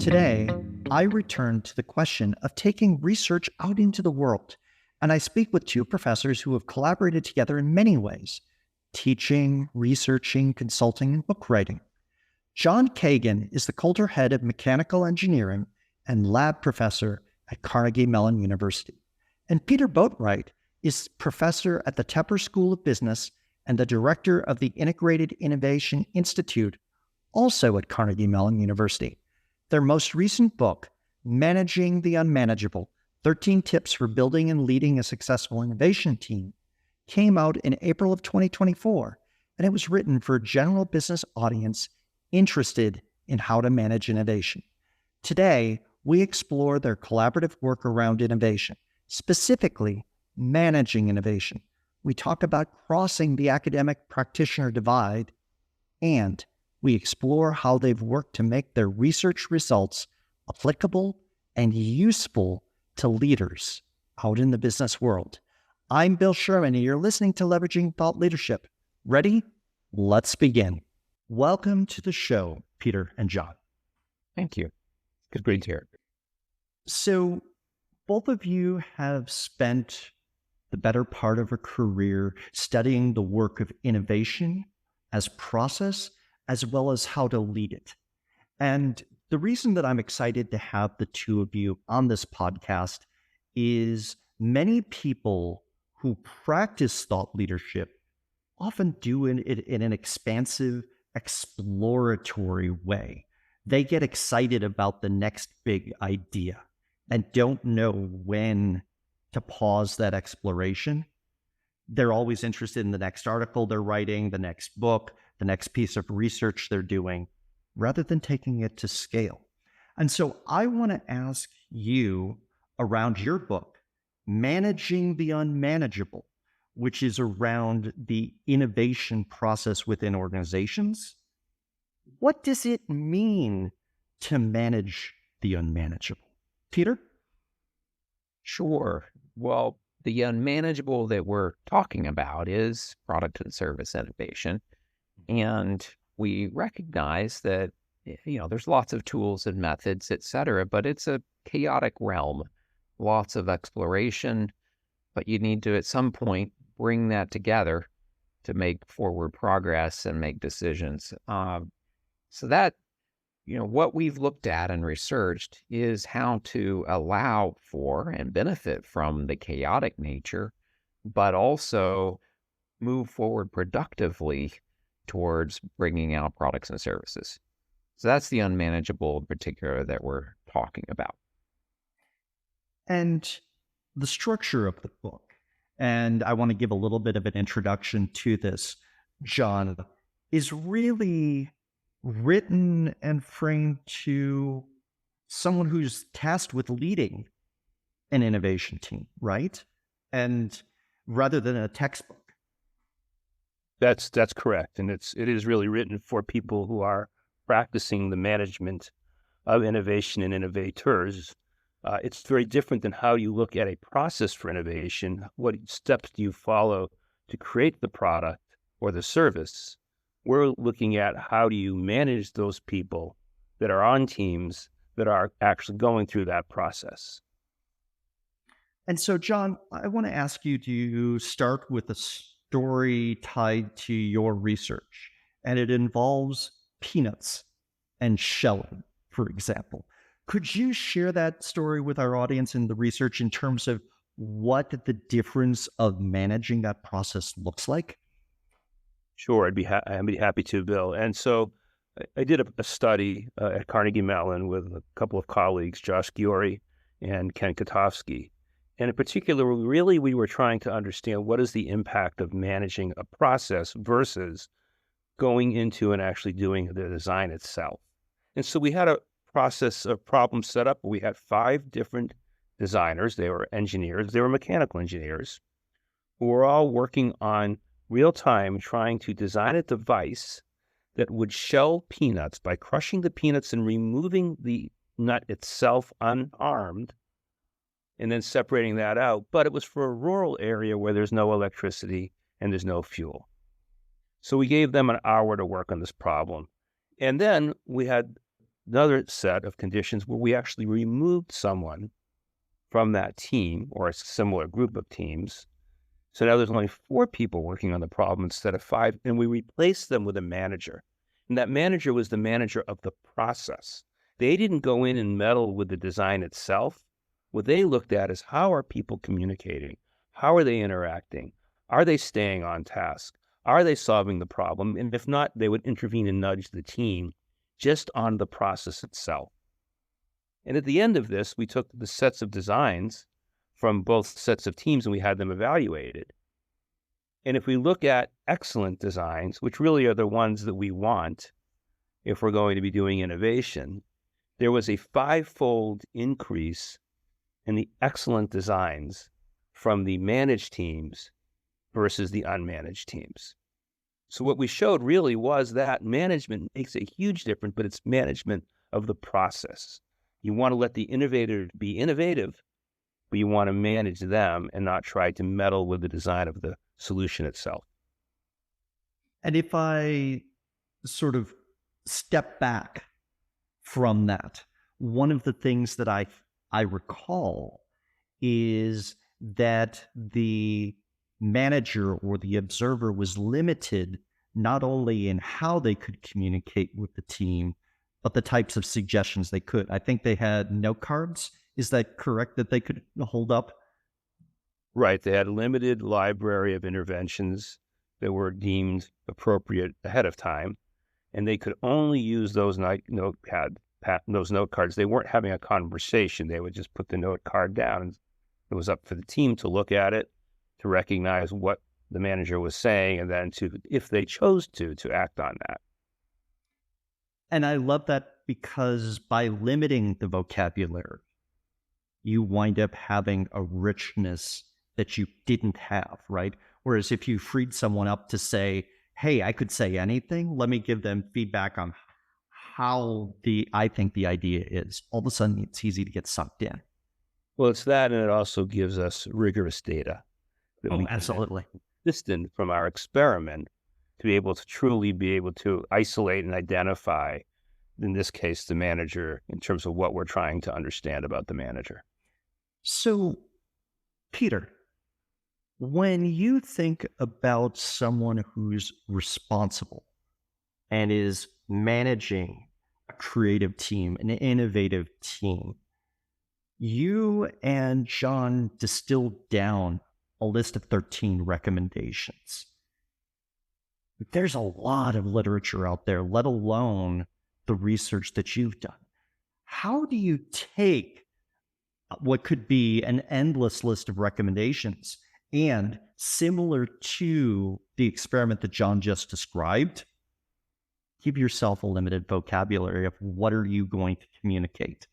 Today, I return to the question of taking research out into the world, and I speak with two professors who have collaborated together in many ways: teaching, researching, consulting, and book writing. John Cagan is the Coulter Head of Mechanical Engineering and Lab Professor at Carnegie Mellon University. And Peter Boatwright is Professor at the Tepper School of Business and the Director of the Integrated Innovation Institute, also at Carnegie Mellon University. Their most recent book, Managing the Unmanageable, 13 Tips for Building and Leading a Successful Innovation Team, came out in April of 2024, and it was written for a general business audience interested in how to manage innovation. Today, we explore their collaborative work around innovation, specifically managing innovation. We talk about crossing the academic-practitioner divide, and we explore how they've worked to make their research results applicable and useful to leaders out in the business world. I'm Bill Sherman, and you're listening to Leveraging Thought Leadership. Ready? Let's begin. Welcome to the show, Peter and John. Thank you. Good, great to hear. So, both of you have spent the better part of a career studying the work of innovation as process, as well as how to lead it. And the reason that I'm excited to have the two of you on this podcast is many people who practice thought leadership often do it in an expansive, exploratory way. They get excited about the next big idea and don't know when to pause that exploration. They're always interested in the next article they're writing, the next book, the next piece of research they're doing, rather than taking it to scale. And so I want to ask you around your book, Managing the Unmanageable, which is around the innovation process within organizations. What does it mean to manage the unmanageable? Peter? Sure. Well, the unmanageable that we're talking about is product and service innovation. And we recognize that, there's lots of tools and methods, et cetera, but it's a chaotic realm, lots of exploration, but you need to, at some point, bring that together to make forward progress and make decisions. So that, what we've looked at and researched is how to allow for and benefit from the chaotic nature, but also move forward productively towards bringing out products and services. So that's the unmanageable in particular that we're talking about. And the structure of the book, and I want to give a little bit of an introduction to this, John, is really written and framed to someone who's tasked with leading an innovation team, right? And rather than a textbook. That's correct. And it is really written for people who are practicing the management of innovation and innovators. It's very different than how you look at a process for innovation. What steps do you follow to create the product or the service? We're looking at how do you manage those people that are on teams that are actually going through that process. And so, John, I want to ask you to start with a story tied to your research, and it involves peanuts and shelling, for example. Could you share that story with our audience in the research in terms of what the difference of managing that process looks like? Sure, I'd be happy to, Bill. And so I did a study at Carnegie Mellon with a couple of colleagues, Josh Giori and Ken Katofsky. And in particular, really, we were trying to understand what is the impact of managing a process versus going into and actually doing the design itself. And so we had a process of problem set up. We had 5 different designers. They were engineers. They were mechanical engineers who were all working on real time trying to design a device that would shell peanuts by crushing the peanuts and removing the nut itself unharmed and then separating that out. But it was for a rural area where there's no electricity and there's no fuel. So we gave them an hour to work on this problem. And then we had another set of conditions where we actually removed someone from that team or a similar group of teams. So now there's only 4 people working on the problem instead of 5, and we replaced them with a manager. And that manager was the manager of the process. They didn't go in and meddle with the design itself. What they looked at is, how are people communicating? How are they interacting? Are they staying on task? Are they solving the problem? And if not, they would intervene and nudge the team just on the process itself. And at the end of this, we took the sets of designs from both sets of teams and we had them evaluated. And if we look at excellent designs, which really are the ones that we want if we're going to be doing innovation, there was a 5-fold increase in the excellent designs from the managed teams versus the unmanaged teams. So what we showed really was that management makes a huge difference, but it's management of the process. You want to let the innovator be innovative, but you want to manage them and not try to meddle with the design of the solution itself. And if I sort of step back from that, one of the things that I recall is that the manager or the observer was limited not only in how they could communicate with the team, but the types of suggestions they could. I think they had note cards. Is that correct, that they could hold up? Right. They had a limited library of interventions that were deemed appropriate ahead of time, and they could only use those note cards. They weren't having a conversation. They would just put the note card down, and it was up for the team to look at it, to recognize what the manager was saying, and then to, if they chose to act on that. And I love that because by limiting the vocabulary, you wind up having a richness that you didn't have, right? Whereas if you freed someone up to say, hey, I could say anything, let me give them feedback on how I think the idea is, all of a sudden it's easy to get sucked in. Well, it's that, and it also gives us rigorous data that we absolutely. Distant from our experiment to be able to isolate and identify, in this case, the manager, in terms of what we're trying to understand about the manager. So, Peter, when you think about someone who's responsible and is managing a creative team, an innovative team, you and John distilled down a list of 13 recommendations. There's a lot of literature out there, let alone the research that you've done. How do you take what could be an endless list of recommendations and, similar to the experiment that John just described, give yourself a limited vocabulary of what are you going to communicate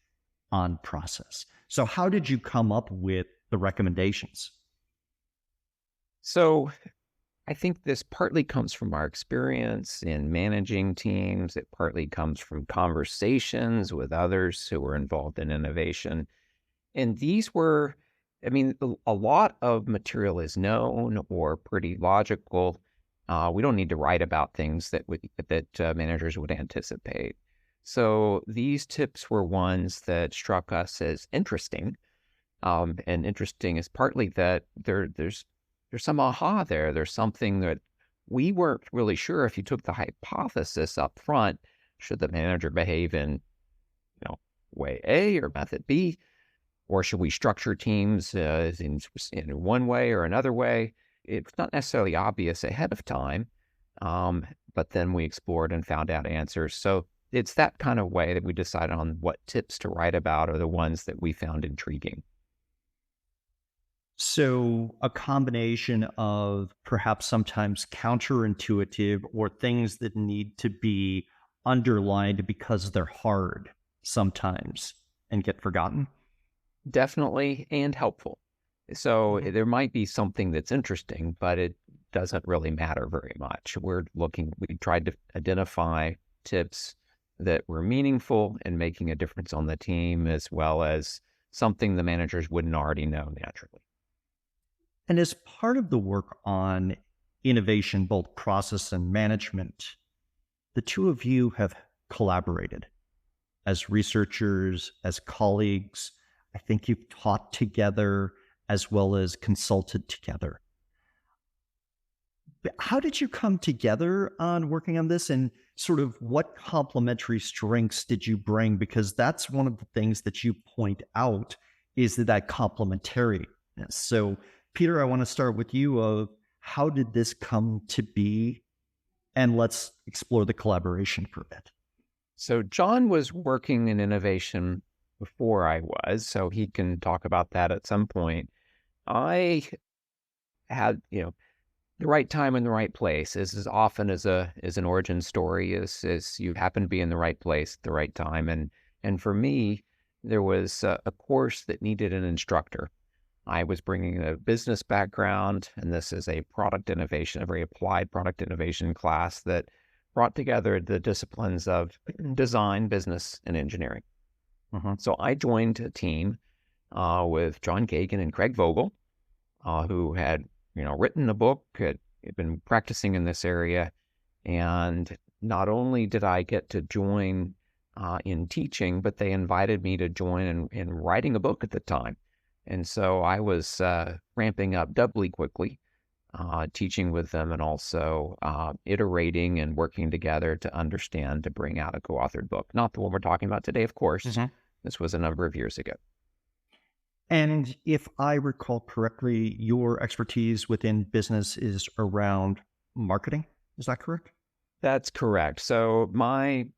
on process? So how did you come up with the recommendations? So I think this partly comes from our experience in managing teams. It partly comes from conversations with others who were involved in innovation. And these were, a lot of material is known or pretty logical. We don't need to write about things that managers would anticipate. So these tips were ones that struck us as interesting. And interesting is partly that there's some aha there. There's something that we weren't really sure if you took the hypothesis up front, should the manager behave in, way A or method B, or should we structure teams in one way or another way? It's not necessarily obvious ahead of time, but then we explored and found out answers. So it's that kind of way that we decided on what tips to write about are the ones that we found intriguing. So a combination of perhaps sometimes counterintuitive or things that need to be underlined because they're hard sometimes and get forgotten. Definitely, and helpful. So there might be something that's interesting, but it doesn't really matter very much. We tried to identify tips that were meaningful and making a difference on the team, as well as something the managers wouldn't already know naturally. And as part of the work on innovation, both process and management, the two of you have collaborated. as researchers, as colleagues. I think you've taught together as well as consulted together. But how did you come together on working on this, and sort of what complementary strengths did you bring? Because that's one of the things that you point out is that complementariness. So, Peter, I want to start with you. How did this come to be? And let's explore the collaboration for a bit. So John was working in innovation before I was, so he can talk about that at some point. I had, the right time in the right place is as often as an origin story is you happen to be in the right place at the right time. And for me, there was a course that needed an instructor. I was bringing a business background, and this is a product innovation, a very applied product innovation class that brought together the disciplines of design, business, and engineering. So I joined a team with John Cagan and Craig Vogel, who had written a book, had been practicing in this area. And not only did I get to join in teaching, but they invited me to join in writing a book at the time. And so I was ramping up doubly quickly, teaching with them and also iterating and working together to understand, to bring out a co-authored book. Not the one we're talking about today, of course. This was a number of years ago. And if I recall correctly, your expertise within business is around marketing. Is that correct? That's correct. So my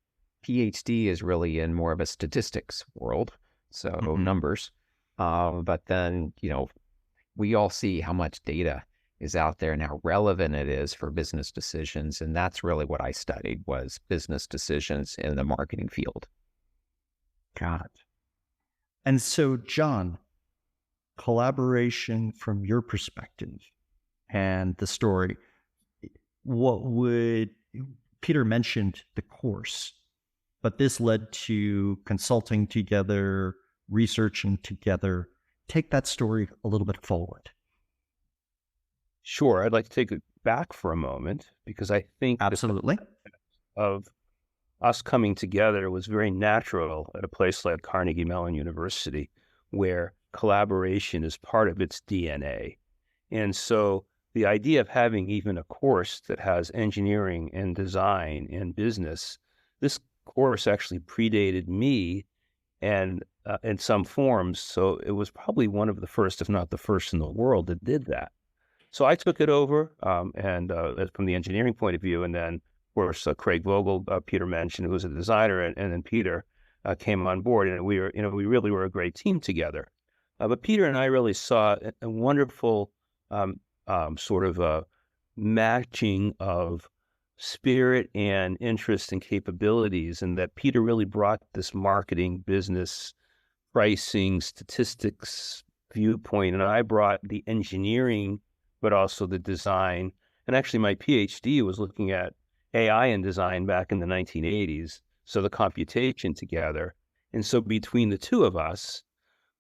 PhD is really in more of a statistics world, so numbers. But then, we all see how much data is out there and how relevant it is for business decisions. And that's really what I studied, was business decisions in the marketing field. Got it. And so, John, collaboration from your perspective and the story, Peter mentioned the course, but this led to consulting together, researching together. Take that story a little bit forward. Sure. I'd like to take it back for a moment because I think absolutely of us coming together was very natural at a place like Carnegie Mellon University, where collaboration is part of its DNA. And so the idea of having even a course that has engineering and design and business, this course actually predated me and in some forms. So it was probably one of the first, if not the first in the world that did that. So I took it over and from the engineering point of view. And then, of course, Craig Vogel, Peter mentioned, who was a designer, and then Peter came on board. And we really were a great team together. But Peter and I really saw a wonderful sort of matching of spirit and interest and capabilities, and that Peter really brought this marketing, business, pricing, statistics viewpoint, and I brought the engineering, but also the design. And actually, my PhD was looking at AI and design back in the 1980s, so the computation together. And so between the two of us,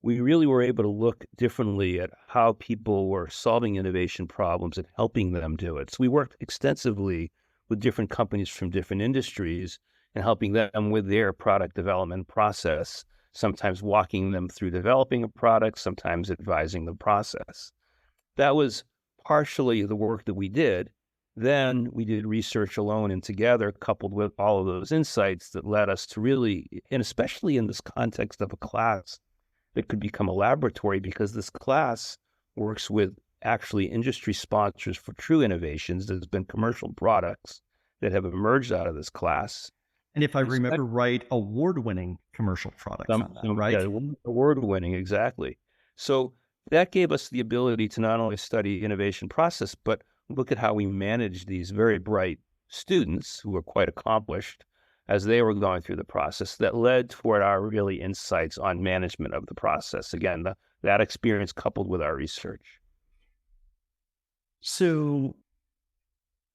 we really were able to look differently at how people were solving innovation problems and helping them do it. So we worked extensively with different companies from different industries and helping them with their product development process, sometimes walking them through developing a product, sometimes advising the process. That was partially the work that we did. Then we did research alone and together, coupled with all of those insights that led us to really, and especially in this context of a class that could become a laboratory, because this class works with actually industry sponsors for true innovations. There's been commercial products that have emerged out of this class. And if I remember right, award-winning commercial products, right? Yeah, award-winning, exactly. So that gave us the ability to not only study innovation process, but look at how we manage these very bright students who are quite accomplished as they were going through the process, that led toward our really insights on management of the process. Again, that experience coupled with our research. So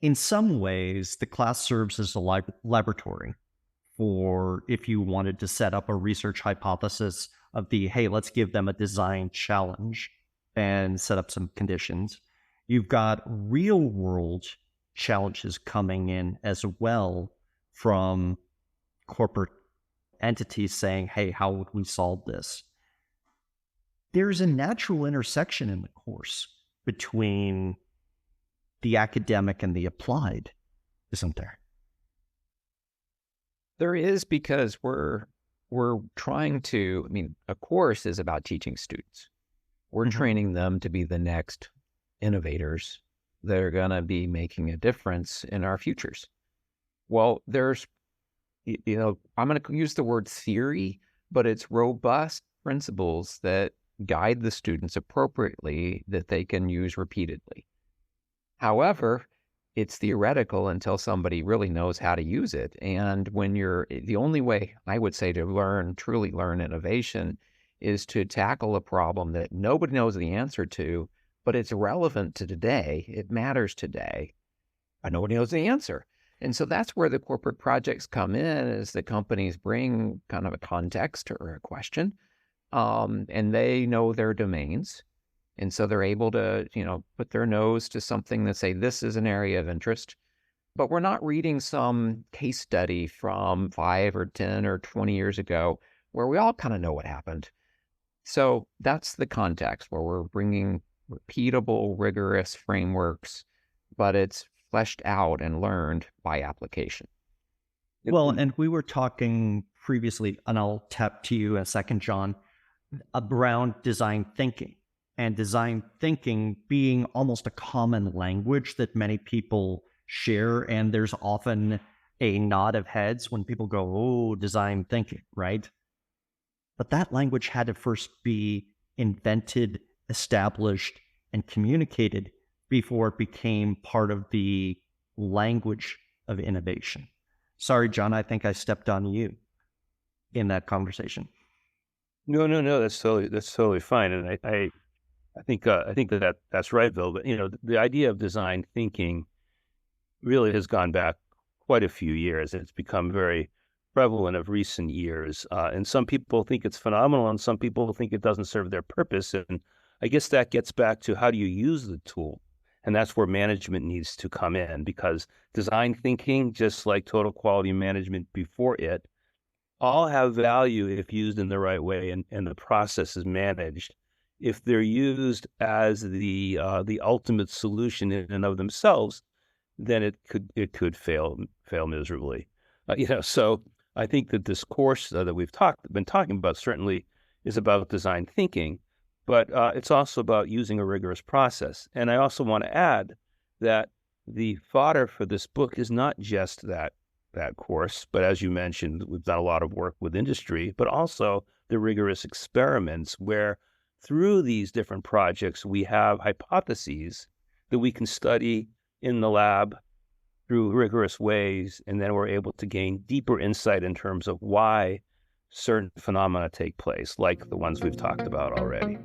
in some ways, the class serves as a laboratory for if you wanted to set up a research hypothesis of hey, let's give them a design challenge and set up some conditions. You've got real world challenges coming in as well from corporate entities saying, hey, how would we solve this? There's a natural intersection in the course between the academic and the applied, isn't there? There is, because we're trying to, I mean, a course is about teaching students. We're training them to be the next innovators that are going to be making a difference in our futures. Well, there's, I'm going to use the word theory, but it's robust principles that guide the students appropriately that they can use repeatedly. However, it's theoretical until somebody really knows how to use it. And when the only way I would say to truly learn innovation is to tackle a problem that nobody knows the answer to, but it's relevant to today. It matters today, but nobody knows the answer. And so that's where the corporate projects come in, is the companies bring kind of a context or a question, and they know their domains. And so they're able to, put their nose to something that say, this is an area of interest, but we're not reading some case study from 5 or 10 or 20 years ago where we all kind of know what happened. So that's the context where we're bringing repeatable, rigorous frameworks, but it's fleshed out and learned by application. Well, and we were talking previously, and I'll tap to you in a second, John, around design thinking. And design thinking being almost a common language that many people share. And there's often a nod of heads when people go, oh, design thinking, right? But that language had to first be invented, established, and communicated before it became part of the language of innovation. Sorry, John, I think I stepped on you in that conversation. No, that's totally fine. And I think that's right, Bill. But the idea of design thinking really has gone back quite a few years. It's become very prevalent of recent years, and some people think it's phenomenal, and some people think it doesn't serve their purpose. And I guess that gets back to how do you use the tool, and that's where management needs to come in, because design thinking, just like total quality management before it, all have value if used in the right way and the process is managed. If they're used as the ultimate solution in and of themselves, then it could fail miserably. So I think that this course that we've been talking about certainly is about design thinking, but it's also about using a rigorous process. And I also want to add that the fodder for this book is not just that course, but as you mentioned, we've done a lot of work with industry, but also the rigorous experiments where through these different projects, we have hypotheses that we can study in the lab through rigorous ways, and then we're able to gain deeper insight in terms of why certain phenomena take place, like the ones we've talked about already.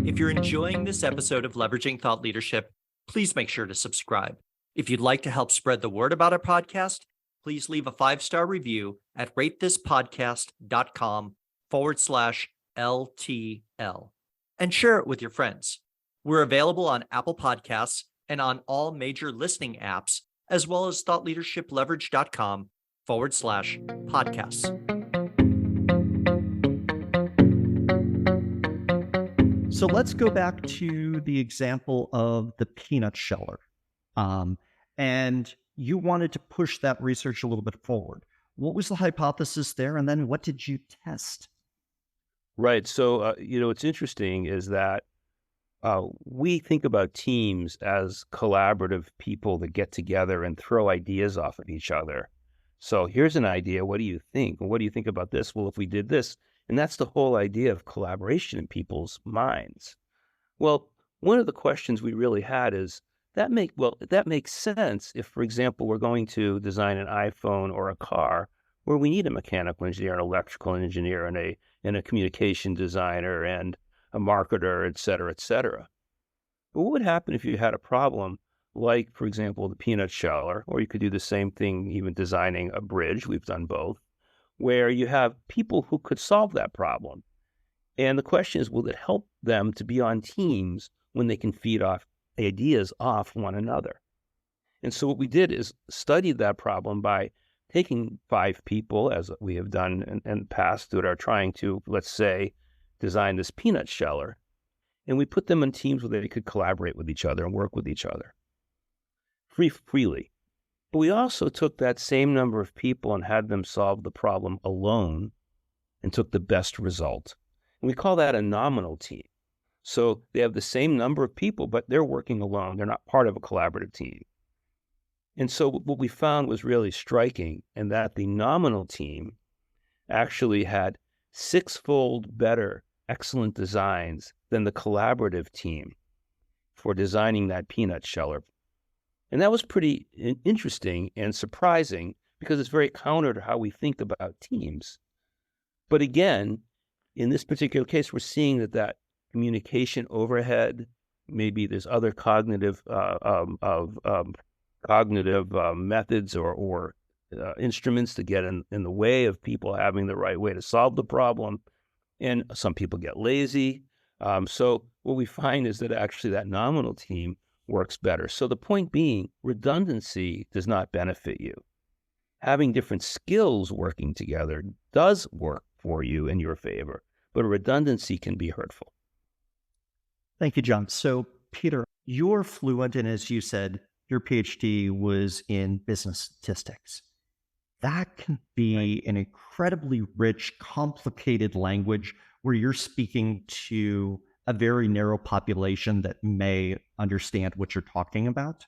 If you're enjoying this episode of Leveraging Thought Leadership, please make sure to subscribe. If you'd like to help spread the word about our podcast, please leave a 5-star review at ratethispodcast.com/LTL and share it with your friends. We're available on Apple Podcasts and on all major listening apps, as well as thoughtleadershipleverage.com/podcasts. So let's go back to the example of the peanut sheller. And you wanted to push that research a little bit forward. What was the hypothesis there? And then what did you test? Right. So, what's interesting is that we think about teams as collaborative people that get together and throw ideas off of each other. So here's an idea. What do you think? What do you think about this? Well, if we did this, and that's the whole idea of collaboration in people's minds. Well, one of the questions we really had is, that makes sense if, for example, we're going to design an iPhone or a car where we need a mechanical engineer, an electrical engineer, and a communication designer and a marketer, et cetera, et cetera. But what would happen if you had a problem like, for example, the peanut sheller, or you could do the same thing even designing a bridge, we've done both, where you have people who could solve that problem. And the question is, will it help them to be on teams when they can feed off ideas off one another? And so what we did is studied that problem by taking 5 people, as we have done in the past, that are trying to, let's say, design this peanut sheller. And we put them in teams where they could collaborate with each other and work with each other freely. But we also took that same number of people and had them solve the problem alone and took the best result. And we call that a nominal team. So they have the same number of people, but they're working alone. They're not part of a collaborative team. And so what we found was really striking, and that the nominal team actually had 6-fold better excellent designs than the collaborative team for designing that peanut sheller. And that was pretty interesting and surprising because it's very counter to how we think about teams. But again, in this particular case, we're seeing that communication overhead, maybe there's other cognitive methods or instruments to get in the way of people having the right way to solve the problem. And some people get lazy. So what we find is that actually that nominal team works better. So the point being, redundancy does not benefit you. Having different skills working together does work for you in your favor, but redundancy can be hurtful. Thank you, John. So, Peter, you're fluent, and as you said, your PhD was in business statistics. That can be an incredibly rich, complicated language where you're speaking to a very narrow population that may understand what you're talking about.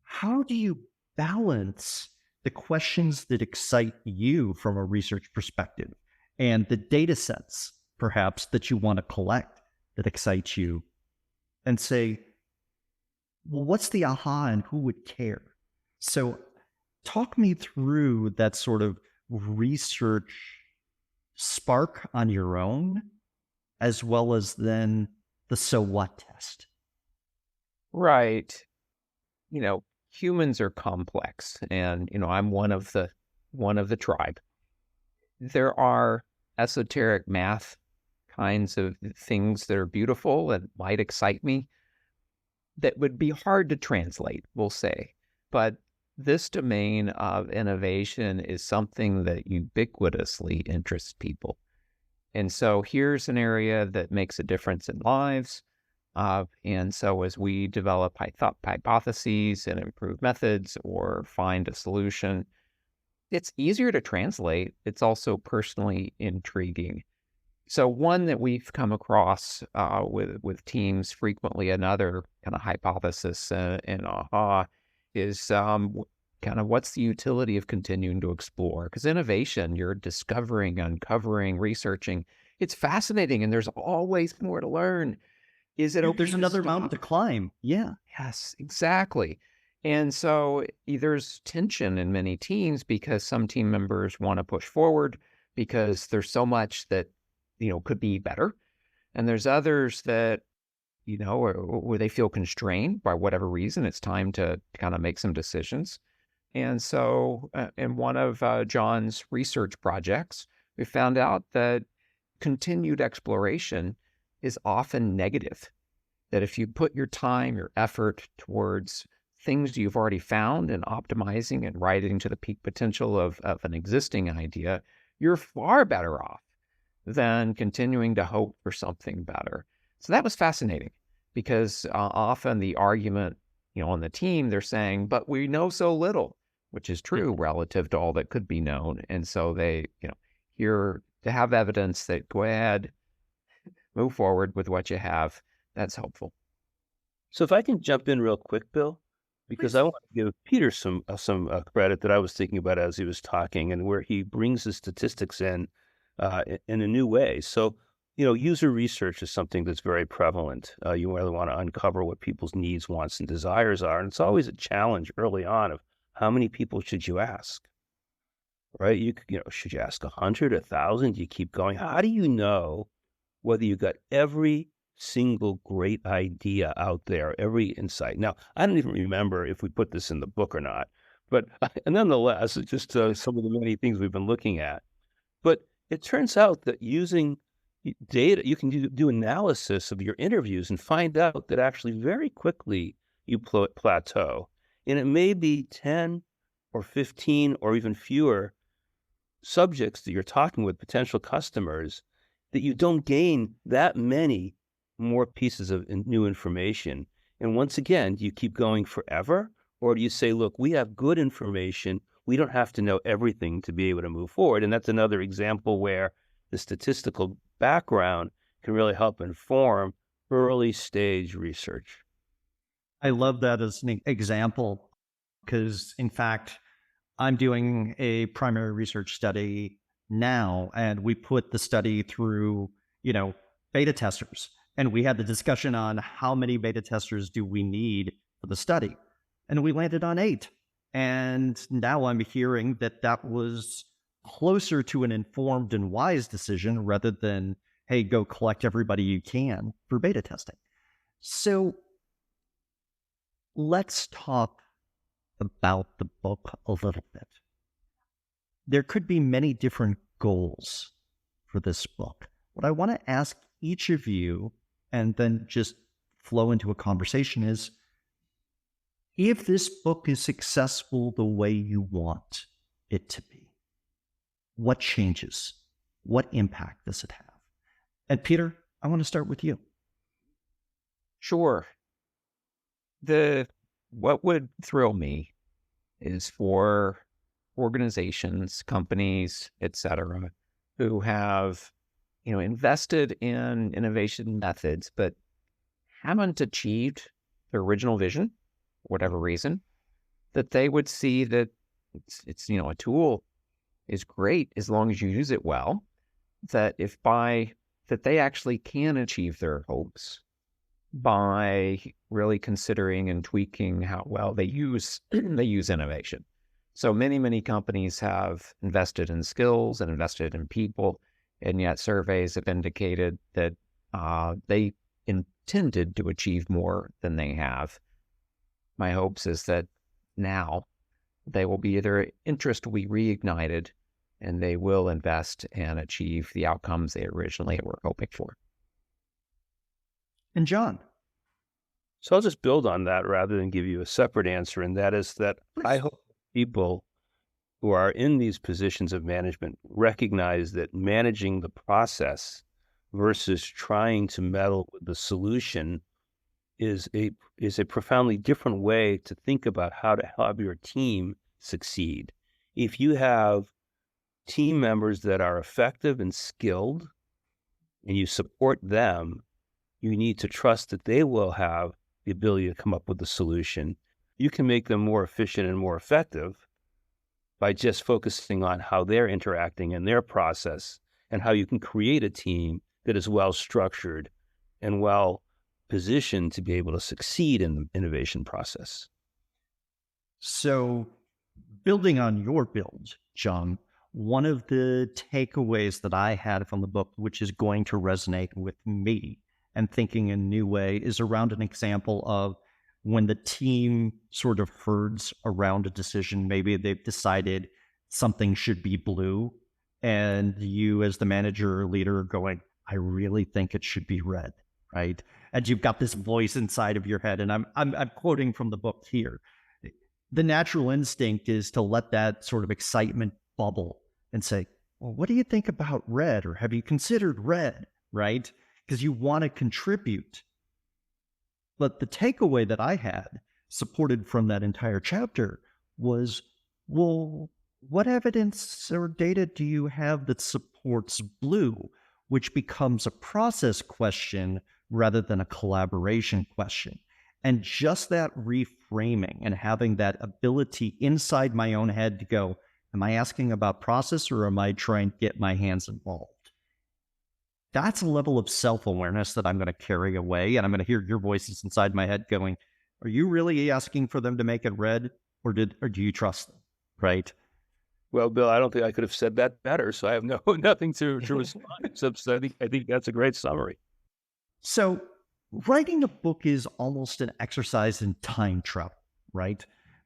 How do you balance the questions that excite you from a research perspective and the data sets, perhaps, that you want to collect that excite you, and say, well, what's the aha and who would care? So talk me through that sort of research spark on your own, as well as then the so what test. Right. Humans are complex, and I'm one of the tribe. There are esoteric math kinds of things that are beautiful and might excite me that would be hard to translate, we'll say. But this domain of innovation is something that ubiquitously interests people. And so here's an area that makes a difference in lives. And so as we develop hypotheses and improve methods or find a solution, it's easier to translate. It's also personally intriguing. So one that we've come across with teams frequently, another kind of hypothesis and aha is kind of what's the utility of continuing to explore? Because innovation, you're discovering, uncovering, researching. It's fascinating, and there's always more to learn. Is it okay? There's another mountain to climb. Yeah. Yes, exactly. And so there's tension in many teams because some team members want to push forward because there's so much that could be better. And there's others that, where they feel constrained by whatever reason. It's time to kind of make some decisions. And so in one of John's research projects, we found out that continued exploration is often negative. That if you put your time, your effort towards things you've already found and optimizing and rising to the peak potential of an existing idea, you're far better off than continuing to hope for something better. So that was fascinating because often the argument, on the team, they're saying, but we know so little, which is true relative to all that could be known. And so they, here to have evidence that go ahead, move forward with what you have, that's helpful. So if I can jump in real quick, Bill, because Please. I want to give Peter some credit that I was thinking about as he was talking, and where he brings the statistics in a new way. So, user research is something that's very prevalent. You really want to uncover what people's needs, wants, and desires are. And it's always a challenge early on of how many people should you ask, right? Should you ask 100, 1,000? You keep going. How do you know whether you got every single great idea out there, every insight? Now, I don't even remember if we put this in the book or not, but nonetheless, it's just some of the many things we've been looking at. But it turns out that using data, you can do analysis of your interviews and find out that actually very quickly you plateau. And it may be 10 or 15 or even fewer subjects that you're talking with, potential customers, that you don't gain that many more pieces of new information. And once again, do you keep going forever? Or do you say, look, we have good information. We don't have to know everything to be able to move forward. And that's another example where the statistical background can really help inform early stage research. I love that as an example because, in fact, I'm doing a primary research study now, and we put the study through, beta testers. And we had the discussion on how many beta testers do we need for the study. And we landed on 8. And now I'm hearing that that was closer to an informed and wise decision rather than, hey, go collect everybody you can for beta testing. So let's talk about the book a little bit. There could be many different goals for this book. What I want to ask each of you, and then just flow into a conversation, is if this book is successful the way you want it to be, what changes? What impact does it have? And Peter, I want to start with you. Sure. What would thrill me is for organizations, companies, etc., who have, invested in innovation methods, but haven't achieved their original vision, whatever reason, that they would see that it's a tool is great as long as you use it well, that that they actually can achieve their hopes by really considering and tweaking how well they use innovation. So many companies have invested in skills and invested in people, and yet surveys have indicated that they intended to achieve more than they have. My hopes is that now their interest will be reignited, and they will invest and achieve the outcomes they originally were hoping for. And John? So I'll just build on that rather than give you a separate answer, and that is that I hope people who are in these positions of management recognize that managing the process versus trying to meddle with the solution is a profoundly different way to think about how to help your team succeed. If you have team members that are effective and skilled, and you support them, you need to trust that they will have the ability to come up with a solution. You can make them more efficient and more effective by just focusing on how they're interacting in their process and how you can create a team that is well structured and well positioned to be able to succeed in the innovation process. So, building on your build, John, one of the takeaways that I had from the book, which is going to resonate with me and thinking in a new way, is around an example of when the team sort of herds around a decision. Maybe they've decided something should be blue, and you as the manager or leader are going, I really think it should be red, right? And you've got this voice inside of your head, and I'm quoting from the book here. The natural instinct is to let that sort of excitement bubble and say, well, what do you think about red? Or have you considered red, right? Because you want to contribute. But the takeaway that I had, supported from that entire chapter, was, well, what evidence or data do you have that supports blue, which becomes a process question rather than a collaboration question? And just that reframing and having that ability inside my own head to go, am I asking about process or am I trying to get my hands involved? That's a level of self-awareness that I'm going to carry away. And I'm going to hear your voices inside my head going, are you really asking for them to make it red, or do you trust them? Right? Well, Bill, I don't think I could have said that better. So I have nothing to respond. So I think that's a great summary. So writing a book is almost an exercise in time travel, right?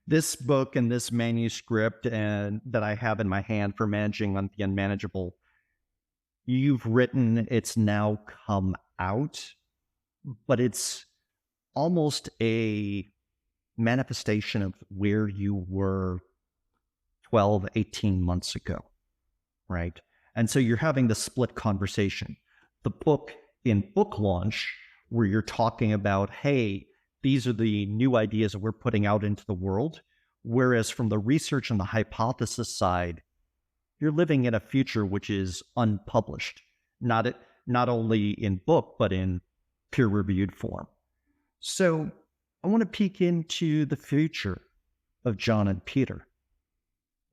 This book and this manuscript and that I have in my hand for managing on the unmanageable, you've written, it's now come out, but it's almost a manifestation of where you were 12, 18 months ago, right? And so you're having the split conversation. The book in book launch, where you're talking about, hey, these are the new ideas that we're putting out into the world. Whereas from the research and the hypothesis side, you're living in a future which is unpublished, not only in book, but in peer-reviewed form. So I want to peek into the future of John and Peter.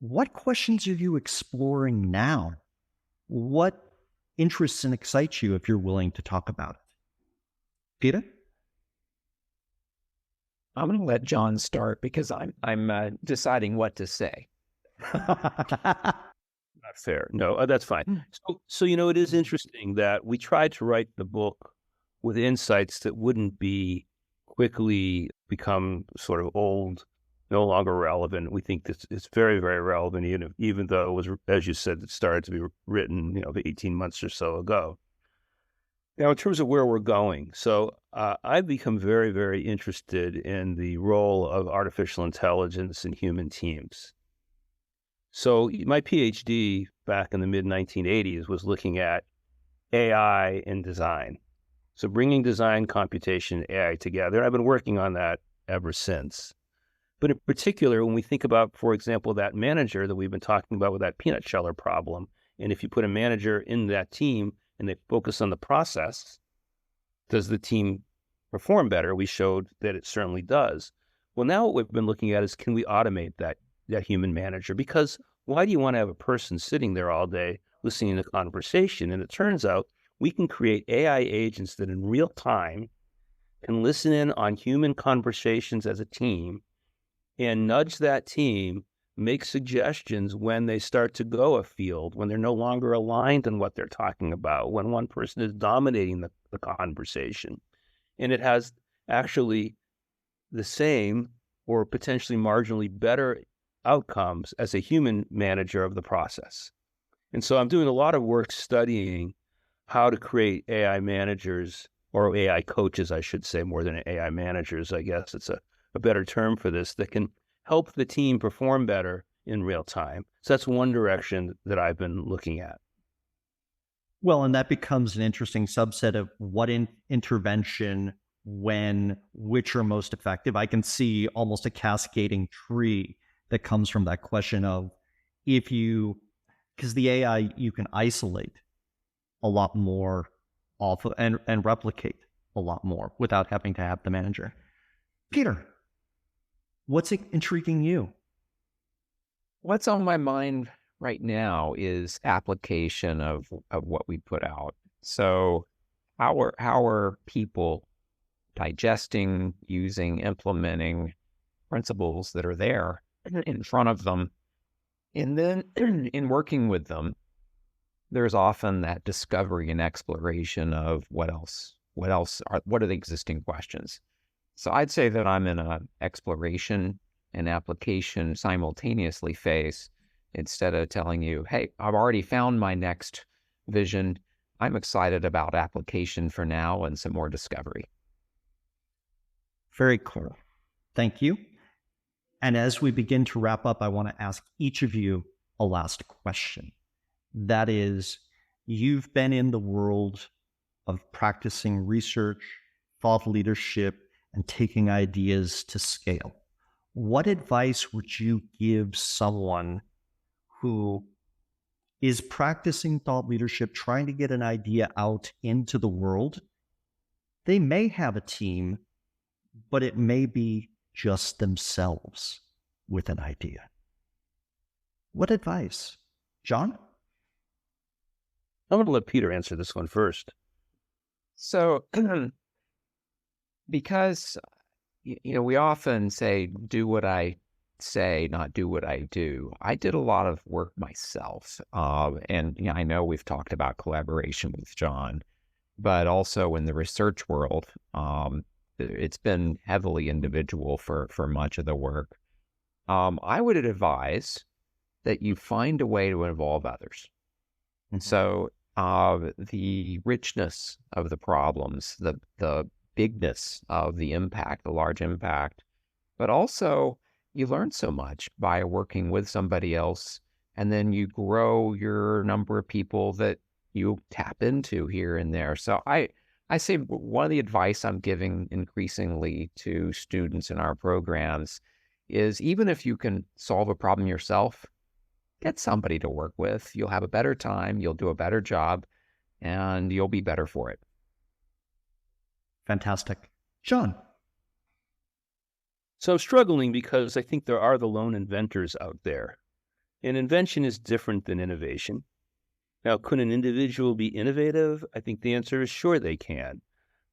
What questions are you exploring now? What interests and excites you if you're willing to talk about it? Peter? I'm going to let John start because I'm deciding what to say. Not fair. No, that's fine. So it is interesting that we tried to write the book with insights that wouldn't be quickly become sort of old, no longer relevant. We think this is very, very relevant, even though it was, as you said, it started to be written, 18 months or so ago. Now, in terms of where we're going, so I've become very, very interested in the role of artificial intelligence in human teams. So my PhD back in the mid-1980s was looking at AI in design. So bringing design, computation, AI together. I've been working on that ever since. But in particular, when we think about, for example, that manager that we've been talking about with that peanut sheller problem, and if you put a manager in that team and they focus on the process, does the team perform better? We showed that it certainly does. Well, now what we've been looking at is, can we automate that human manager? Because why do you want to have a person sitting there all day listening to conversation? And it turns out we can create AI agents that in real time can listen in on human conversations as a team and nudge that team, make suggestions when they start to go afield, when they're no longer aligned in what they're talking about, when one person is dominating the conversation. And it has actually the same or potentially marginally better outcomes as a human manager of the process. And so I'm doing a lot of work studying how to create AI managers, or AI coaches, I should say, more than AI managers. I guess it's a better term for this, that can help the team perform better in real time. So that's one direction that I've been looking at. Well, and that becomes an interesting subset of what intervention, when, which are most effective. I can see almost a cascading tree that comes from that question of, because the AI, you can isolate a lot more off and replicate a lot more without having to have the manager. Peter, what's intriguing you? What's on my mind right now is application of what we put out. So how are people digesting, using, implementing principles that are there in front of them? And then in working with them, there's often that discovery and exploration of what are the existing questions. So I'd say that I'm in an exploration and application simultaneously phase. Instead of telling you, hey, I've already found my next vision, I'm excited about application for now and some more discovery. Very cool. Thank you. And as we begin to wrap up, I want to ask each of you a last question. That is, you've been in the world of practicing research, thought leadership, and taking ideas to scale. What advice would you give someone who is practicing thought leadership, trying to get an idea out into the world? They may have a team, but it may be just themselves with an idea. What advice? John? I'm going to let Peter answer this one first. So, because, we often say, do what I say, not do what I do. I did a lot of work myself. And I know we've talked about collaboration with John, but also in the research world, it's been heavily individual for much of the work. I would advise that you find a way to involve others. And so the richness of the problems, the bigness of the impact, the large impact, but also you learn so much by working with somebody else, and then you grow your number of people that you tap into here and there. So I say one of the advice I'm giving increasingly to students in our programs is even if you can solve a problem yourself, get somebody to work with. You'll have a better time, you'll do a better job, and you'll be better for it. Fantastic. John. So I'm struggling because I think there are the lone inventors out there. And invention is different than innovation. Now, could an individual be innovative? I think the answer is sure they can.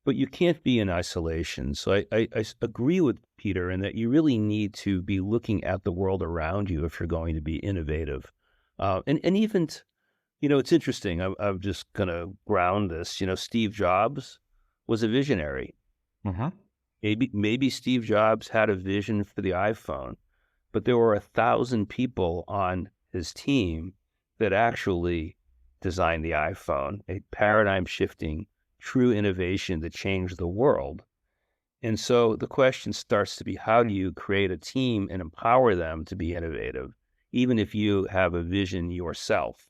But you can't be in isolation. So I agree with Peter in that you really need to be looking at the world around you if you're going to be innovative. And even, it's interesting. I'm just going to ground this. Steve Jobs was a visionary. Mm-hmm. Maybe Steve Jobs had a vision for the iPhone, but there were 1,000 people on his team that actually designed the iPhone, a paradigm-shifting, true innovation that changed the world. And so the question starts to be, how do you create a team and empower them to be innovative, even if you have a vision yourself?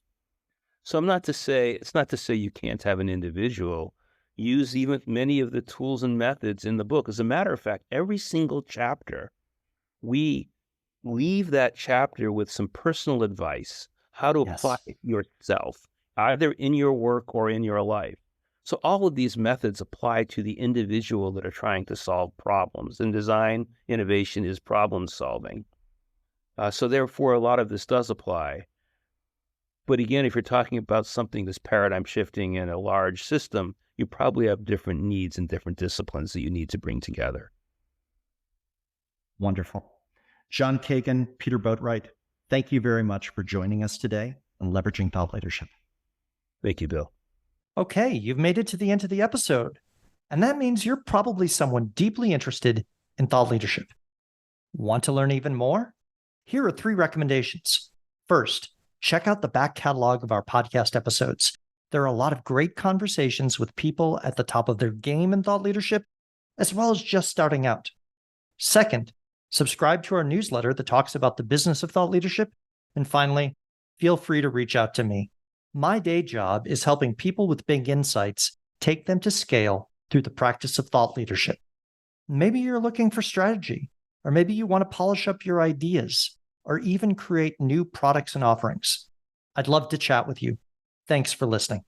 So it's not to say you can't have an individual use even many of the tools and methods in the book. As a matter of fact, every single chapter, we leave that chapter with some personal advice, how to apply it yourself, either in your work or in your life. So all of these methods apply to the individual that are trying to solve problems. And design innovation is problem solving. So therefore, a lot of this does apply. But again, if you're talking about something that's paradigm shifting in a large system, you probably have different needs and different disciplines that you need to bring together. Wonderful. John Cagan, Peter Boatwright, thank you very much for joining us today on Leveraging Thought Leadership. Thank you, Bill. Okay, you've made it to the end of the episode, and that means you're probably someone deeply interested in thought leadership. Want to learn even more? Here are 3 recommendations. First, check out the back catalog of our podcast episodes. There are a lot of great conversations with people at the top of their game in thought leadership, as well as just starting out. Second, subscribe to our newsletter that talks about the business of thought leadership. And finally, feel free to reach out to me. My day job is helping people with big insights take them to scale through the practice of thought leadership. Maybe you're looking for strategy, or maybe you want to polish up your ideas, or even create new products and offerings. I'd love to chat with you. Thanks for listening.